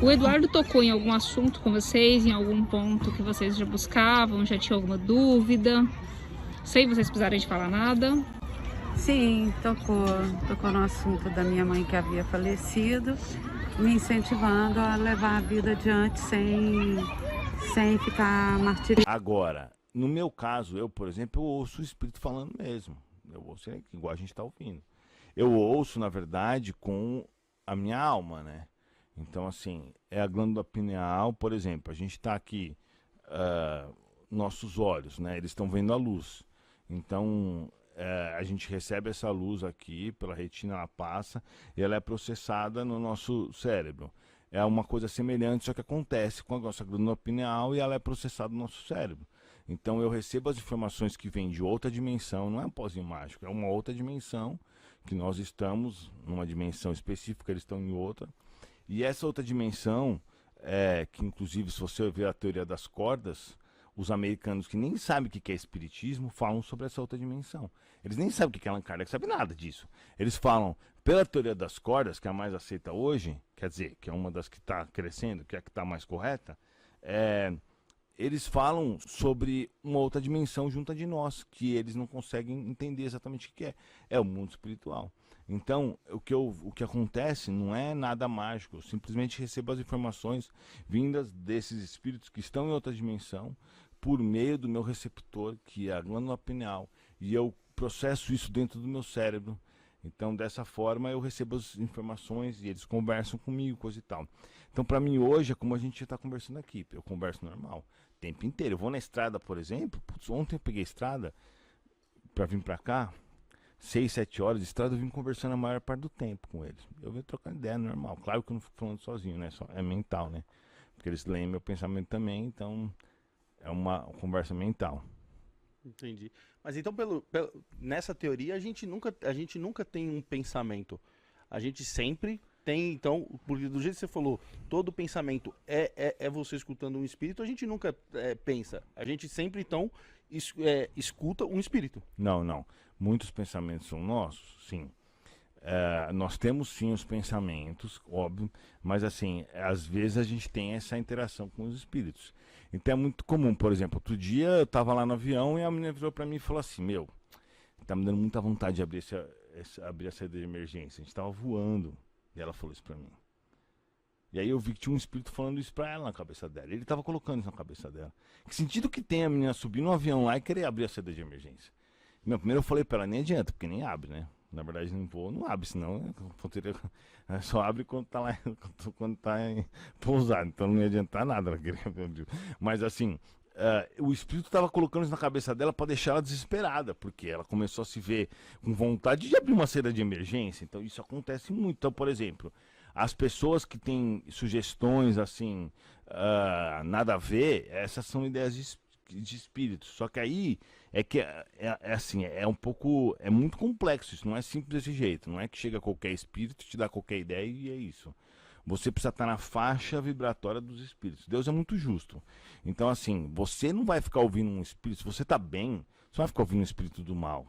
O Eduardo tocou em algum assunto com vocês, em algum ponto que vocês já buscavam, já tinham alguma dúvida? Sem vocês precisarem de falar nada. Sim, tocou no assunto da minha mãe que havia falecido, me incentivando a levar a vida adiante sem ficar martirizando. Agora, no meu caso, eu, por exemplo, eu ouço o espírito falando mesmo. Eu ouço ele igual a gente está ouvindo. Eu ouço, na verdade, com a minha alma, né? Então, assim, é a glândula pineal, por exemplo, a gente está aqui, nossos olhos, né? Eles estão vendo a luz. Então, a gente recebe essa luz aqui, pela retina ela passa, e ela é processada no nosso cérebro. É uma coisa semelhante, só que acontece com a nossa glândula pineal e ela é processada no nosso cérebro. Então eu recebo as informações que vêm de outra dimensão, não é um pozinho mágico, é uma outra dimensão, que nós estamos numa dimensão específica, eles estão em outra. E essa outra dimensão, que inclusive se você ver a teoria das cordas, os americanos que nem sabem o que é espiritismo falam sobre essa outra dimensão. Eles nem sabem o que é Allan Kardec, sabe nada disso. Eles falam, pela teoria das cordas, que é a mais aceita hoje, quer dizer, que é uma das que está crescendo, que é a que está mais correta, eles falam sobre uma outra dimensão junto de nós, que eles não conseguem entender exatamente o que é. É o mundo espiritual. Então, o que acontece não é nada mágico, eu simplesmente recebo as informações vindas desses espíritos que estão em outra dimensão, por meio do meu receptor, que é a glândula pineal, e eu processo isso dentro do meu cérebro. Então, dessa forma, eu recebo as informações e eles conversam comigo, coisa e tal. Então, para mim, hoje é como a gente está conversando aqui. Eu converso normal, o tempo inteiro. Eu vou na estrada, por exemplo. Putz, ontem eu peguei a estrada para vir para cá, 6, 7 horas de estrada, eu vim conversando a maior parte do tempo com eles. Eu venho trocando ideia normal. Claro que eu não fico falando sozinho, né? É mental, né? Porque eles leem meu pensamento também, então é uma conversa mental. Entendi. Mas então, nessa teoria, a gente nunca tem um pensamento. A gente sempre tem, então, porque do jeito que você falou, todo pensamento é você escutando um espírito, a gente nunca pensa. A gente sempre, então, escuta um espírito. Não, não. Muitos pensamentos são nossos, sim. Nós temos sim os pensamentos, óbvio, mas assim, às vezes a gente tem essa interação com os espíritos. Então é muito comum, por exemplo, outro dia eu estava lá no avião e a menina virou para mim e falou assim, meu, tá me dando muita vontade de abrir a saída de emergência, a gente estava voando, e ela falou isso para mim. E aí eu vi que tinha um espírito falando isso pra ela na cabeça dela, ele estava colocando isso na cabeça dela. Que sentido que tem a menina subir no avião lá e querer abrir a saída de emergência? Meu, primeiro eu falei pra ela, nem adianta, porque nem abre, né? Na verdade, não abre, senão só abre quando tá lá, quando tá pousado. Então não ia adiantar nada. Mas assim, o espírito estava colocando isso na cabeça dela para deixar ela desesperada, porque ela começou a se ver com vontade de abrir uma saída de emergência. Então isso acontece muito. Então, por exemplo, as pessoas que têm sugestões assim, nada a ver, essas são ideias de espíritos. Só que aí assim, é um pouco, é muito complexo, isso não é simples desse jeito, não é que chega qualquer espírito, te dá qualquer ideia e é isso. Você precisa estar na faixa vibratória dos espíritos. Deus é muito justo. Então assim, você não vai ficar ouvindo um espírito, se você está bem, você não vai ficar ouvindo um espírito do mal.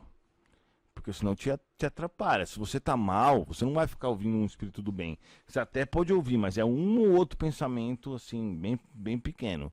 Porque senão te atrapalha. Se você tá mal, você não vai ficar ouvindo um espírito do bem. Você até pode ouvir, mas é um ou outro pensamento, assim, bem, bem pequeno.